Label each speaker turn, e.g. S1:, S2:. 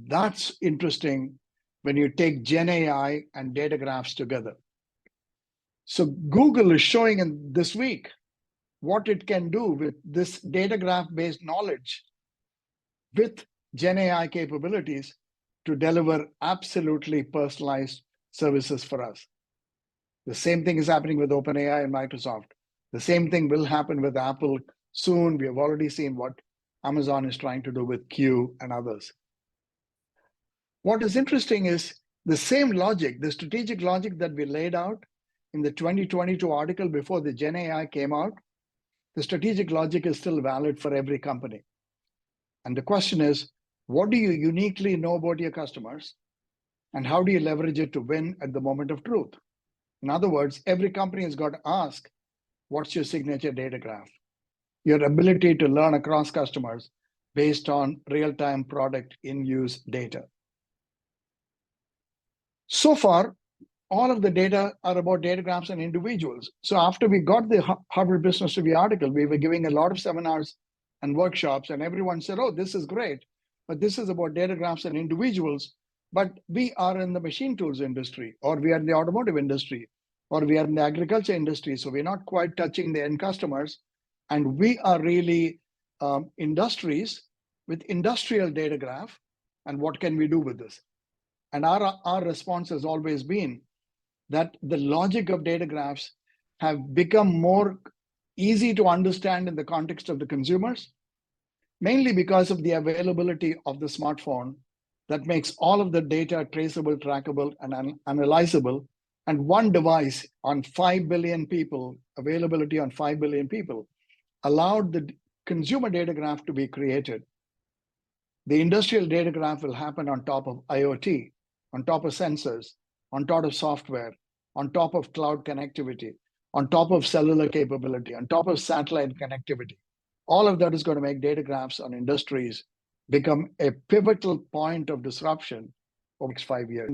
S1: that's interesting when you take GenAI and Datagraphs together. So Google is showing in this week what it can do with this datagraph-based knowledge with GenAI capabilities to deliver absolutely personalized services for us. The same thing is happening with OpenAI and Microsoft. The same thing will happen with Apple soon. We have already seen what Amazon is trying to do with Q and others. What is interesting is the same logic, the strategic logic that we laid out in the 2022 article before the GenAI came out, the strategic logic is still valid for every company. And the question is, what do you uniquely know about your customers? And how do you leverage it to win at the moment of truth? In other words, every company has got to ask, what's your signature data graph? Your ability to learn across customers based on real-time product in-use data. So far, all of the data are about data graphs and individuals. So after we got the Harvard Business Review article, we were giving a lot of seminars and workshops, and everyone said, oh, this is great, but this is about data graphs and individuals. But we are in the machine tools industry, or we are in the automotive industry, or we are in the agriculture industry. So we're not quite touching the end customers. And we are really industries with industrial data graph. And what can we do with this? And our response has always been that the logic of data graphs have become more easy to understand in the context of the consumers, mainly because of the availability of the smartphone that makes all of the data traceable, trackable, and analyzable. And one device on 5 billion people, availability on 5 billion people, allowed the consumer data graph to be created. The industrial data graph will happen on top of IoT, on top of sensors, on top of software, on top of cloud connectivity, on top of cellular capability, on top of satellite connectivity. All of that is going to make data graphs on industries become a pivotal point of disruption over the next 5 years.